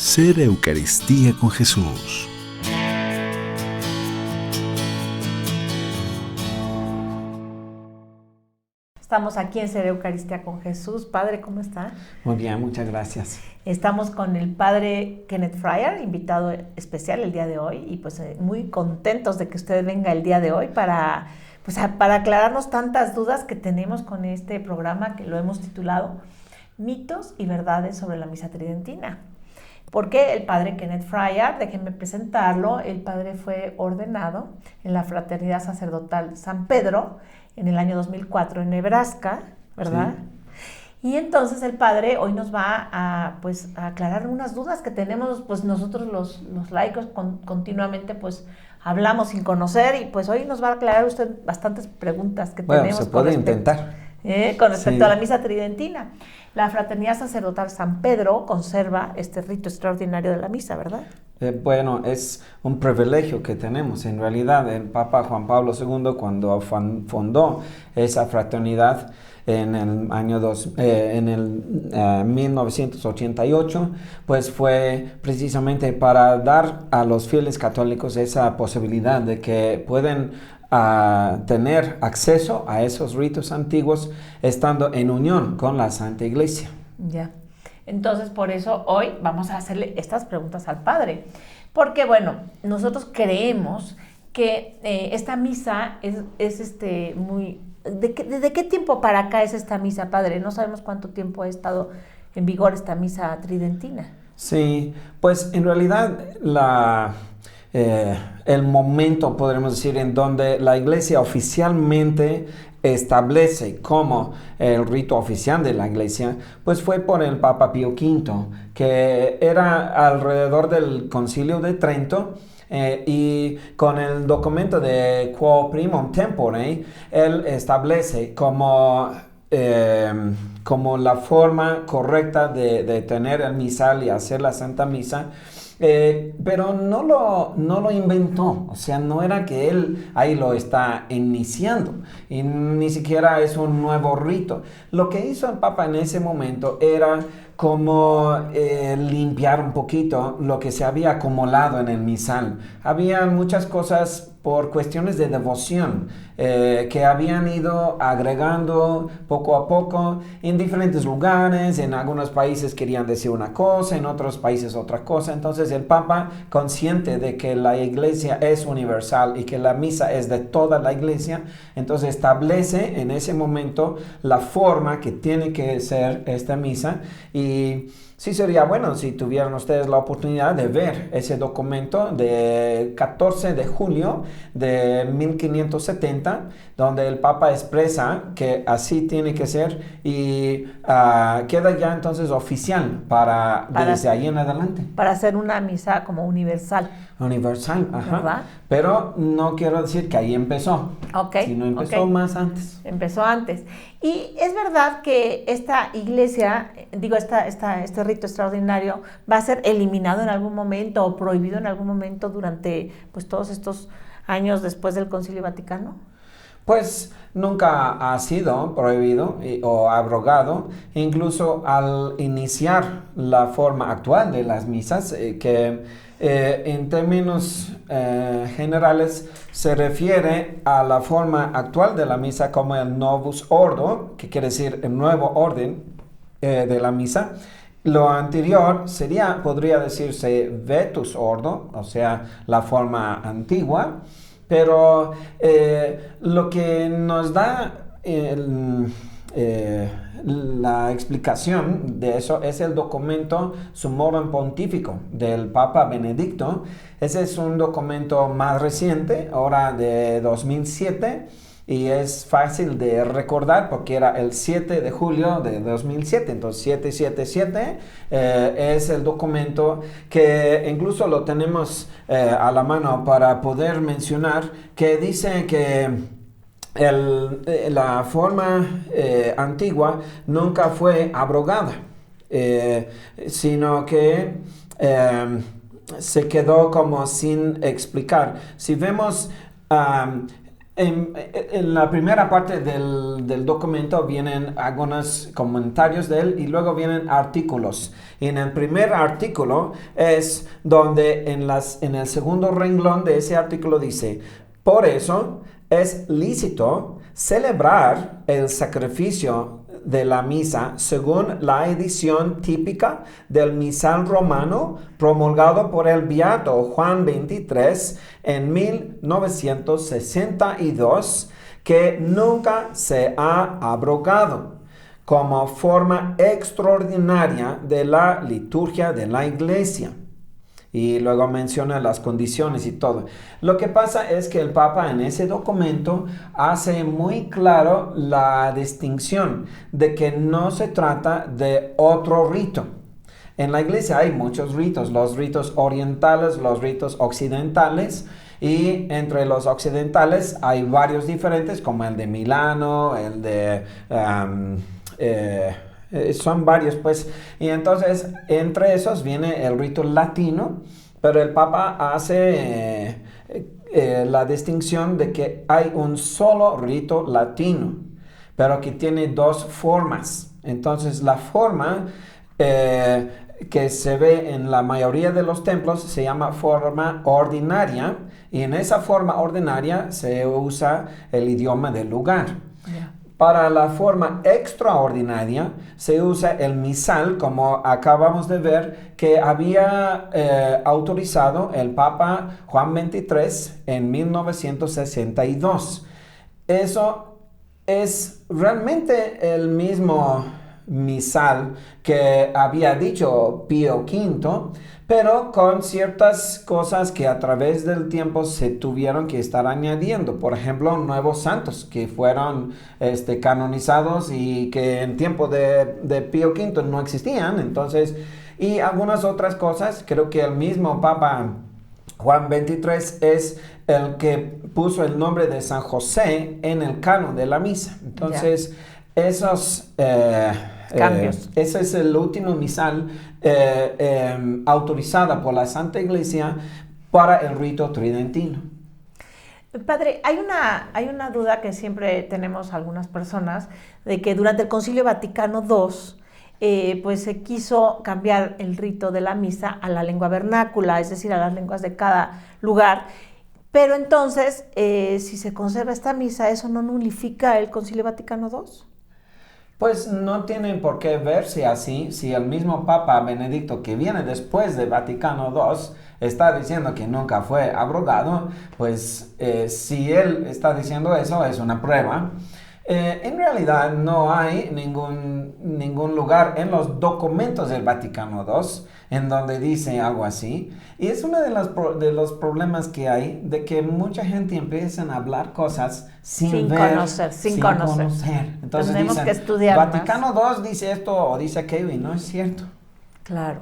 Ser Eucaristía con Jesús. Estamos aquí en Ser Eucaristía con Jesús. Padre, ¿cómo está? Muy bien, muchas gracias. Estamos con el Padre Kenneth Fryer, invitado especial el día de hoy, y pues muy contentos de que usted venga el día de hoy para aclararnos tantas dudas que tenemos con este programa que lo hemos titulado Mitos y Verdades sobre la Misa Tridentina. Porque el Padre Kenneth Fryer, déjenme presentarlo, el Padre fue ordenado en la Fraternidad Sacerdotal San Pedro en el año 2004 en Nebraska, ¿verdad? Sí. Y entonces el Padre hoy nos va a aclarar unas dudas que tenemos pues nosotros los laicos continuamente pues hablamos sin conocer, y pues hoy nos va a aclarar usted bastantes preguntas que tenemos. Se puede intentar. Con respecto a la Misa Tridentina. La Fraternidad Sacerdotal San Pedro conserva este rito extraordinario de la misa, ¿verdad? Es un privilegio que tenemos. En realidad, el Papa Juan Pablo II, cuando fundó esa fraternidad en el año 1988, pues fue precisamente para dar a los fieles católicos esa posibilidad de que pueden tener acceso a esos ritos antiguos estando en unión con la Santa Iglesia. Ya. Entonces, por eso hoy vamos a hacerle estas preguntas al Padre. Porque, bueno, nosotros creemos que esta misa es muy... ¿De qué tiempo para acá es esta misa, Padre? No sabemos cuánto tiempo ha estado en vigor esta misa tridentina. Sí, pues en realidad el momento, podríamos decir, en donde la Iglesia oficialmente establece como el rito oficial de la Iglesia, pues fue por el Papa Pío V, que era alrededor del Concilio de Trento, y con el documento de Quo Primum Tempore, él establece como la forma correcta de tener el misal y hacer la Santa Misa. Pero no lo inventó, o sea, no era que él ahí lo está iniciando, y ni siquiera es un nuevo rito. Lo que hizo el Papa en ese momento era como limpiar un poquito lo que se había acumulado en el misal. Había muchas cosas por cuestiones de devoción que habían ido agregando poco a poco en diferentes lugares. En algunos países querían decir una cosa, en otros países otra cosa. Entonces el Papa, consciente de que la Iglesia es universal y que la misa es de toda la Iglesia, entonces establece en ese momento la forma que tiene que ser esta misa. Y sí sería bueno si tuvieran ustedes la oportunidad de ver ese documento de 14 de julio de 1570, donde el Papa expresa que así tiene que ser, y queda ya entonces oficial para desde ahí en adelante. Para hacer una misa como universal. Universal, ajá. ¿Verdad? Pero no quiero decir que ahí empezó. Sino empezó más antes. Empezó antes. Y es verdad que esta iglesia, este rito extraordinario va a ser eliminado en algún momento o prohibido en algún momento durante pues todos estos años después del Concilio Vaticano. Pues nunca ha sido prohibido o abrogado, incluso al iniciar la forma actual de las misas, en términos generales se refiere a la forma actual de la misa como el Novus Ordo, que quiere decir el nuevo orden de la misa. Lo anterior podría decirse Vetus Ordo, o sea, la forma antigua. Pero lo que nos da la explicación de eso es el documento Summorum Pontifico del Papa Benedicto. Ese es un documento más reciente, ahora de 2007, y es fácil de recordar porque era el 7 de julio de 2007. Entonces 777 es el documento que incluso lo tenemos a la mano para poder mencionar, que dice que la forma antigua nunca fue abrogada, sino que se quedó como sin explicar. Si vemos En la primera parte del documento vienen algunos comentarios de él y luego vienen artículos. Y en el primer artículo es donde en el segundo renglón de ese artículo dice: por eso es lícito celebrar el sacrificio de la misa según la edición típica del misal romano promulgado por el beato Juan XXIII en 1962, que nunca se ha abrogado, como forma extraordinaria de la liturgia de la Iglesia. Y luego menciona las condiciones y todo. Lo que pasa es que el Papa en ese documento hace muy claro la distinción de que no se trata de otro rito. En la iglesia hay muchos ritos, los ritos orientales, los ritos occidentales, y entre los occidentales hay varios diferentes, como el de Milano, el de... son varios, pues, y entonces entre esos viene el rito latino, pero el Papa hace la distinción de que hay un solo rito latino, pero que tiene dos formas. Entonces la forma que se ve en la mayoría de los templos se llama forma ordinaria, y en esa forma ordinaria se usa el idioma del lugar. Yeah. Para la forma extraordinaria se usa el misal, como acabamos de ver, que había autorizado el Papa Juan XXIII en 1962. Eso es realmente el mismo misal que había dicho Pío V, pero con ciertas cosas que a través del tiempo se tuvieron que estar añadiendo. Por ejemplo, nuevos santos que fueron canonizados y que en tiempo de Pío V no existían. Entonces, y algunas otras cosas. Creo que el mismo Papa Juan XXIII es el que puso el nombre de San José en el canon de la misa. Entonces, esos cambios. Ese es el último misal autorizada por la Santa Iglesia para el rito tridentino. Padre, hay una duda que siempre tenemos algunas personas, de que durante el Concilio Vaticano II pues se quiso cambiar el rito de la misa a la lengua vernácula, es decir, a las lenguas de cada lugar. Pero entonces, si se conserva esta misa, ¿eso no nulifica el Concilio Vaticano II? Pues no tiene por qué verse así. Si el mismo Papa Benedicto, que viene después de Vaticano II, está diciendo que nunca fue abrogado, pues si él está diciendo eso, es una prueba. En realidad no hay ningún lugar en los documentos del Vaticano II en donde dice algo así. Y es uno de los problemas que hay, de que mucha gente empieza a hablar cosas sin conocer. Entonces tenemos dicen, que estudiar Vaticano II dice esto o dice aquello, y no es cierto. Claro.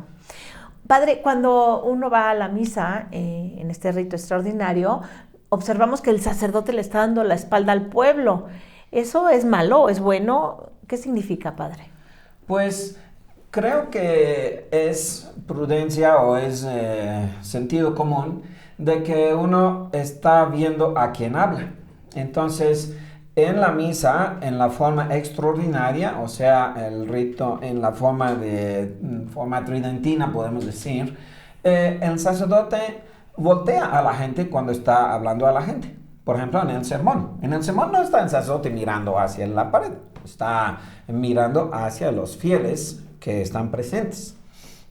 Padre, cuando uno va a la misa, en este rito extraordinario, observamos que el sacerdote le está dando la espalda al pueblo. ¿Eso es malo? ¿Es bueno? ¿Qué significa, Padre? Pues creo que es prudencia o es sentido común de que uno está viendo a quien habla. Entonces, en la misa, en la forma extraordinaria, o sea, el rito en la forma tridentina, podemos decir, el sacerdote voltea a la gente cuando está hablando a la gente. Por ejemplo, en el sermón. En el sermón no está el sacerdote mirando hacia la pared, está mirando hacia los fieles que están presentes.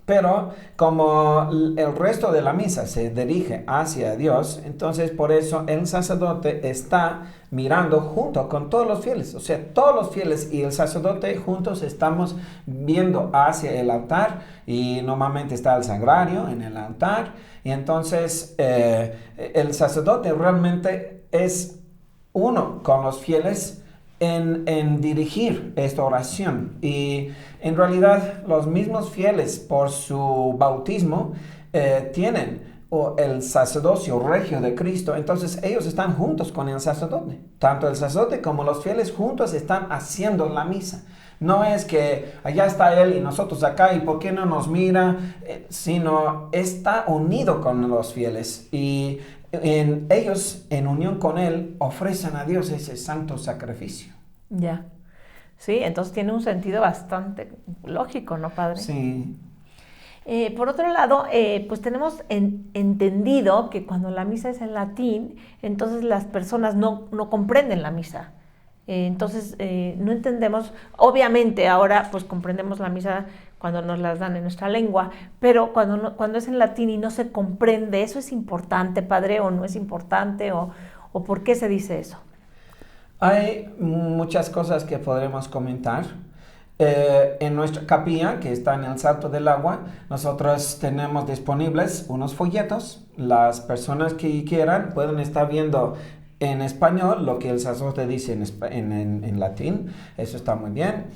Pero como el resto de la misa se dirige hacia Dios, entonces por eso el sacerdote está mirando junto con todos los fieles. O sea, todos los fieles y el sacerdote juntos estamos viendo hacia el altar, y normalmente está el sagrario en el altar. Y entonces el sacerdote realmente es uno con los fieles en dirigir esta oración. Y en realidad los mismos fieles, por su bautismo, tienen el sacerdocio regio de Cristo. Entonces ellos están juntos con el sacerdote. Tanto el sacerdote como los fieles juntos están haciendo la misa. No es que allá está él y nosotros acá, y por qué no nos mira, sino está unido con los fieles. Y ellos en unión con Él ofrecen a Dios ese santo sacrificio. Ya. Sí, entonces tiene un sentido bastante lógico, ¿no, padre? Sí. Por otro lado, pues tenemos entendido que cuando la misa es en latín, entonces las personas no comprenden la misa. Entonces no entendemos, obviamente ahora pues comprendemos la misa cuando nos las dan en nuestra lengua, pero cuando es en latín y no se comprende, ¿eso es importante, padre, o no es importante, o por qué se dice eso? Hay muchas cosas que podremos comentar. En nuestra capilla, que está en el Salto del Agua, nosotros tenemos disponibles unos folletos. Las personas que quieran pueden estar viendo en español lo que el sacerdote dice en latín. Eso está muy bien.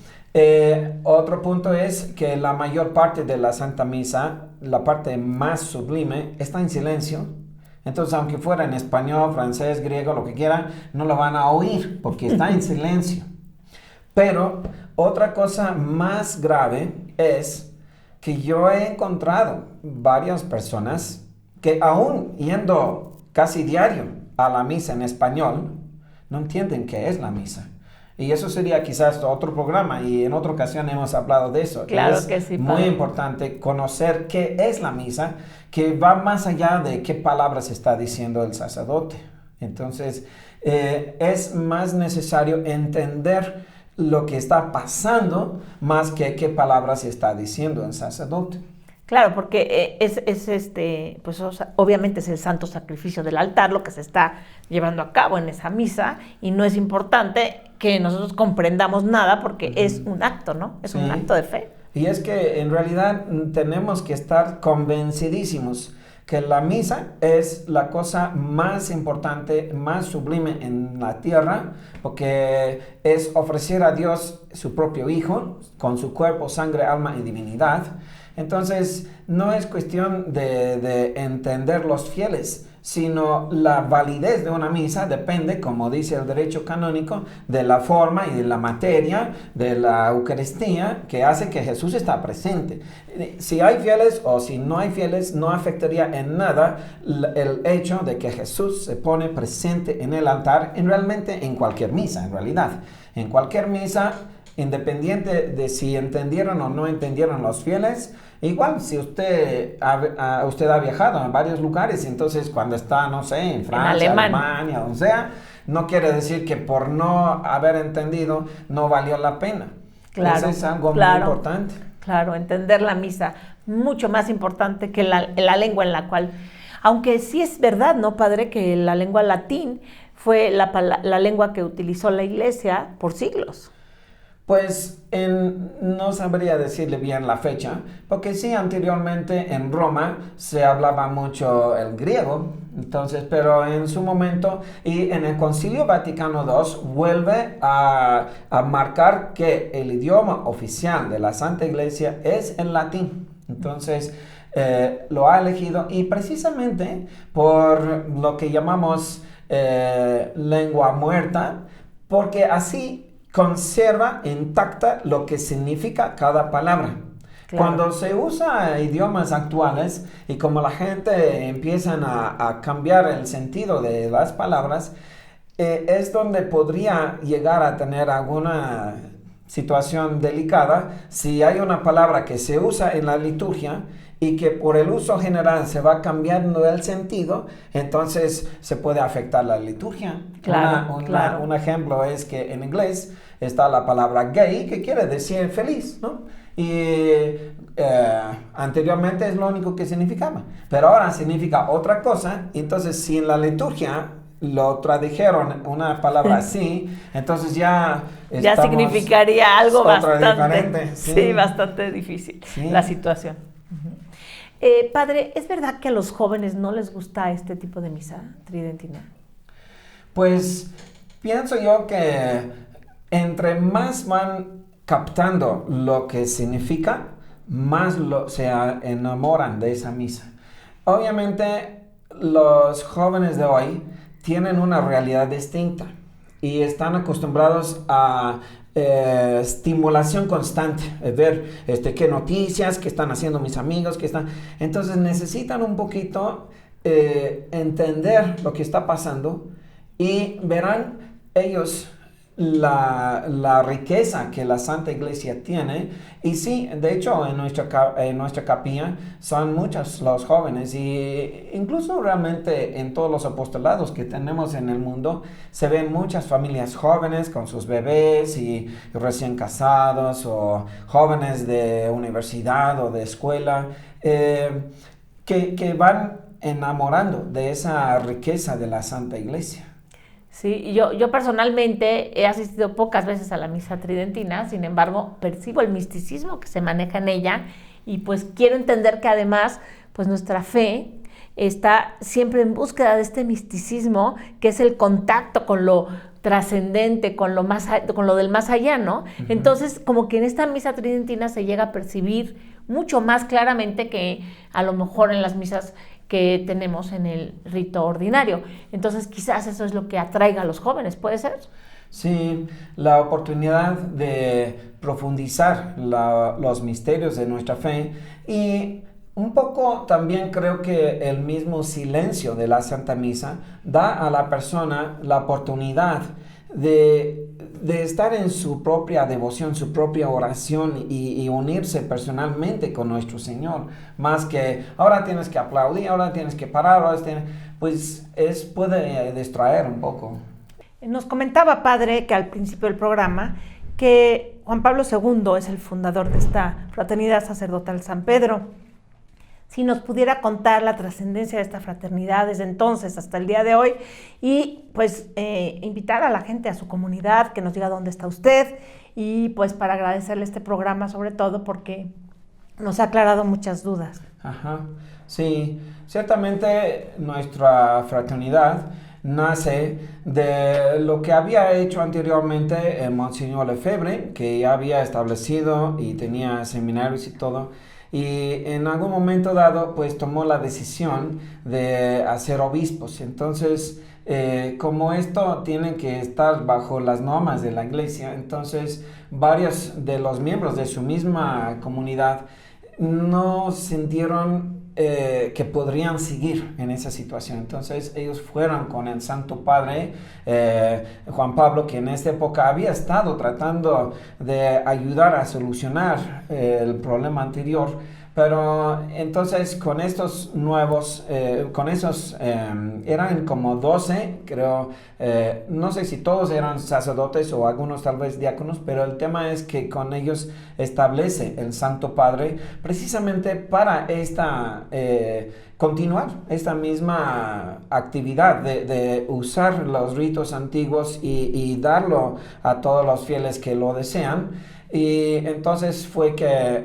Otro punto es que la mayor parte de la Santa Misa, la parte más sublime, está en silencio. Entonces, aunque fuera en español, francés, griego, lo que quieran, no lo van a oír porque está en silencio. Pero otra cosa más grave es que yo he encontrado varias personas que aún yendo casi diario a la misa en español, no entienden qué es la misa. Y eso sería quizás otro programa y en otra ocasión hemos hablado de eso. Claro es que sí, muy padre. importante conocer qué es la misa, que va más allá de qué palabras está diciendo el sacerdote. Entonces, es más necesario entender lo que está pasando más que qué palabras está diciendo el sacerdote. Claro, porque pues obviamente es el santo sacrificio del altar lo que se está llevando a cabo en esa misa y no es importante que nosotros comprendamos nada porque es un acto, ¿no? Es un acto de fe. Y es que en realidad tenemos que estar convencidísimos que la misa es la cosa más importante, más sublime en la tierra, porque es ofrecer a Dios su propio Hijo, con su cuerpo, sangre, alma y divinidad. Entonces, no es cuestión de entender los fieles, sino la validez de una misa depende, como dice el derecho canónico, de la forma y de la materia de la Eucaristía que hace que Jesús está presente. Si hay fieles o si no hay fieles, no afectaría en nada el hecho de que Jesús se pone presente en el altar, realmente en cualquier misa, en realidad. En cualquier misa, independiente de si entendieron o no entendieron los fieles, igual si usted ha viajado a varios lugares, entonces cuando está, no sé, en Francia, Alemania, donde sea, no quiere decir que por no haber entendido no valió la pena. Claro, eso es algo muy importante. Claro, entender la misa, mucho más importante que la lengua en la cual, aunque sí es verdad, ¿no, padre? Que la lengua latín fue la lengua que utilizó la Iglesia por siglos. Pues no sabría decirle bien la fecha, porque sí, anteriormente en Roma se hablaba mucho el griego, entonces, pero en su momento y en el Concilio Vaticano II vuelve a marcar que el idioma oficial de la Santa Iglesia es el latín. Entonces, lo ha elegido y precisamente por lo que llamamos lengua muerta, porque así conserva intacta lo que significa cada palabra. Claro. Cuando se usa idiomas actuales y como la gente empiezan a cambiar el sentido de las palabras, es donde podría llegar a tener alguna situación delicada si hay una palabra que se usa en la liturgia y que por el uso general se va cambiando el sentido, entonces se puede afectar la liturgia. Claro, Un ejemplo es que en inglés está la palabra gay, que quiere decir feliz, ¿no? Y anteriormente es lo único que significaba, pero ahora significa otra cosa. Entonces, si en la liturgia lo tradujeron una palabra así, entonces ya significaría algo bastante diferente. Sí, bastante difícil la situación. Padre, ¿es verdad que a los jóvenes no les gusta este tipo de misa tridentina? Pues pienso yo que entre más van captando lo que significa, más se enamoran de esa misa. Obviamente, los jóvenes de hoy tienen una realidad distinta y están acostumbrados a estimulación constante, ver qué noticias, qué están haciendo mis amigos, entonces necesitan un poquito entender lo que está pasando y verán ellos la riqueza que la Santa Iglesia tiene. Y sí, de hecho en nuestra capilla son muchos los jóvenes, y incluso realmente en todos los apostolados que tenemos en el mundo se ven muchas familias jóvenes con sus bebés y recién casados, o jóvenes de universidad o de escuela, que van enamorando de esa riqueza de la Santa Iglesia. Sí, yo personalmente he asistido pocas veces a la misa tridentina, sin embargo, percibo el misticismo que se maneja en ella, y pues quiero entender que además, pues nuestra fe está siempre en búsqueda de este misticismo, que es el contacto con lo trascendente, con lo del más allá, ¿no? Uh-huh. Entonces, como que en esta misa tridentina se llega a percibir mucho más claramente que a lo mejor en las misas que tenemos en el rito ordinario. Entonces, quizás eso es lo que atraiga a los jóvenes, ¿puede ser? Sí, la oportunidad de profundizar los misterios de nuestra fe, y un poco también creo que el mismo silencio de la Santa Misa da a la persona la oportunidad de estar en su propia devoción, su propia oración, y unirse personalmente con nuestro Señor, más que ahora tienes que aplaudir, ahora tienes que parar, pues puede distraer un poco. Nos comentaba, padre, que al principio del programa, que Juan Pablo II es el fundador de esta Fraternidad Sacerdotal San Pedro. Si nos pudiera contar la trascendencia de esta fraternidad desde entonces hasta el día de hoy, y pues invitar a la gente, a su comunidad, que nos diga dónde está usted, y pues para agradecerle este programa sobre todo porque nos ha aclarado muchas dudas. Ajá, sí, ciertamente nuestra fraternidad nace de lo que había hecho anteriormente Monseñor Lefebvre, que ya había establecido y tenía seminarios y todo. Y en algún momento dado, pues tomó la decisión de hacer obispos. Entonces, como esto tiene que estar bajo las normas de la Iglesia, entonces varios de los miembros de su misma comunidad no sintieron que podrían seguir en esa situación. Entonces ellos fueron con el Santo Padre Juan Pablo, que en esta época había estado tratando de ayudar a solucionar el problema anterior, pero entonces con estos nuevos, eran como 12, creo, no sé si todos eran sacerdotes o algunos tal vez diáconos, pero el tema es que con ellos establece el Santo Padre precisamente para continuar esta misma actividad de usar los ritos antiguos y darlo a todos los fieles que lo desean. Y entonces fue que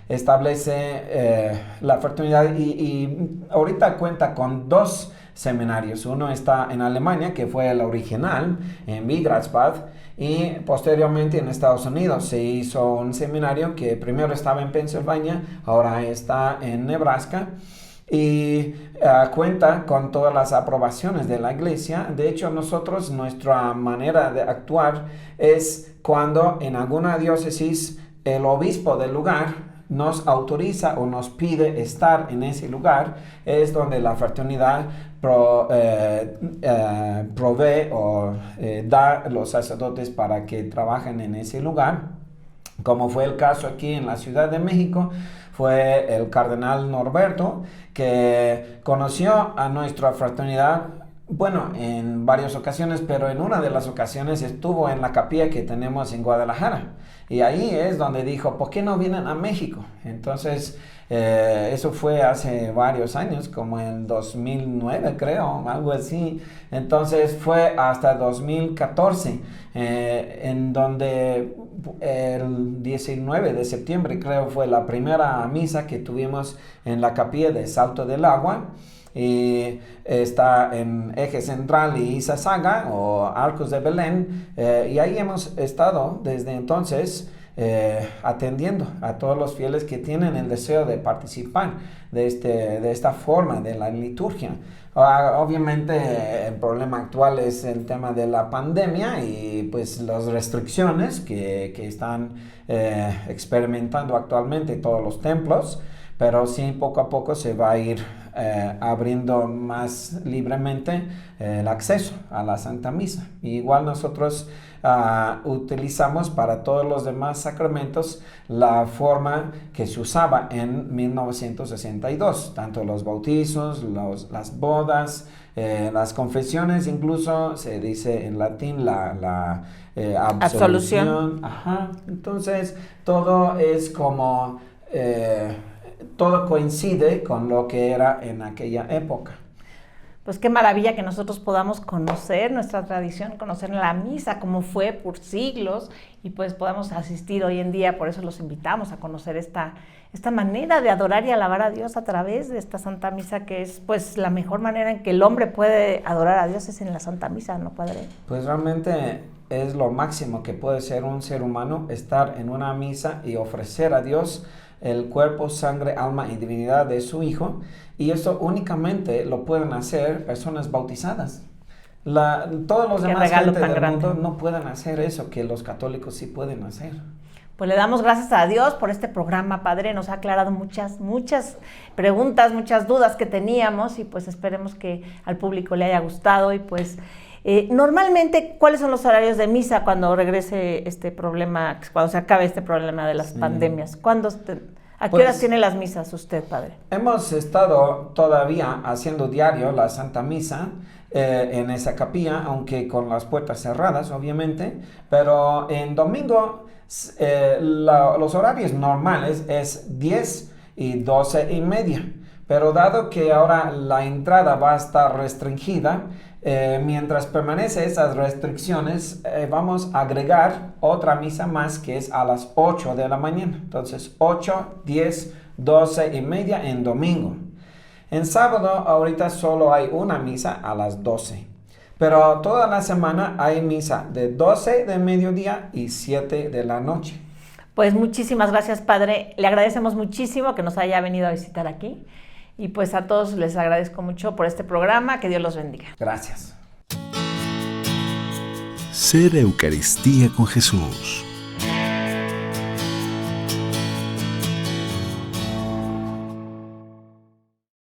establece la fraternidad, y ahorita cuenta con 2 seminarios. Uno está en Alemania, que fue el original, en Wiegratsbad, y posteriormente en Estados Unidos se hizo un seminario que primero estaba en Pensilvania, ahora está en Nebraska, y cuenta con todas las aprobaciones de la Iglesia. De hecho, nuestra manera de actuar es cuando en alguna diócesis el obispo del lugar nos autoriza o nos pide estar en ese lugar, es donde la fraternidad provee o da los sacerdotes para que trabajen en ese lugar. Como fue el caso aquí en la Ciudad de México, fue el cardenal Norberto, que conoció a nuestra fraternidad, bueno, en varias ocasiones, pero en una de las ocasiones estuvo en la capilla que tenemos en Guadalajara. Y ahí es donde dijo, ¿por qué no vienen a México? Entonces, eso fue hace varios años, como en 2009, creo, algo así. Entonces, fue hasta 2014, en donde el 19 de septiembre, creo, fue la primera misa que tuvimos en la capilla de Salto del Agua. Y está en Eje Central y Izazaga o Arcos de Belén, y ahí hemos estado desde entonces atendiendo a todos los fieles que tienen el deseo de participar de esta forma de la liturgia. Obviamente el problema actual es el tema de la pandemia y pues las restricciones que están experimentando actualmente todos los templos, pero sí poco a poco se va a ir abriendo más libremente el acceso a la Santa Misa. Igual nosotros utilizamos para todos los demás sacramentos la forma que se usaba en 1962, tanto los bautizos, las bodas, las confesiones, incluso se dice en latín la absolución. Ajá. Entonces todo es como todo coincide con lo que era en aquella época. Pues qué maravilla que nosotros podamos conocer nuestra tradición, conocer la misa, cómo fue por siglos, y pues podamos asistir hoy en día. Por eso los invitamos a conocer esta manera de adorar y alabar a Dios a través de esta Santa Misa, que es pues la mejor manera en que el hombre puede adorar a Dios, es en la Santa Misa, ¿no, Padre? Pues realmente es lo máximo que puede ser un ser humano, estar en una misa y ofrecer a Dios el cuerpo, sangre, alma y divinidad de su Hijo, y eso únicamente lo pueden hacer personas bautizadas. Todos los demás gente del mundo no pueden hacer eso que los católicos sí pueden hacer. Pues le damos gracias a Dios por este programa, Padre. Nos ha aclarado muchas preguntas, muchas dudas que teníamos, y pues esperemos que al público le haya gustado. Y pues normalmente, ¿cuáles son los horarios de misa cuando regrese este problema, cuando se acabe este problema de las pandemias? ¿A qué horas tiene las misas usted, Padre? Hemos estado todavía haciendo diario la Santa Misa en esa capilla, aunque con las puertas cerradas, obviamente, pero en domingo los horarios normales es 10 y 12 y media, pero dado que ahora la entrada va a estar restringida, mientras permanece esas restricciones, vamos a agregar otra misa más, que es a las 8 de la mañana. Entonces 8, 10, 12 y media en domingo. En sábado ahorita solo hay una misa a las 12. Pero toda la semana hay misa de 12 de mediodía y 7 de la noche. Pues muchísimas gracias, Padre. Le agradecemos muchísimo que nos haya venido a visitar aquí. Y pues a todos les agradezco mucho por este programa. Que Dios los bendiga. Gracias. Ser Eucaristía con Jesús.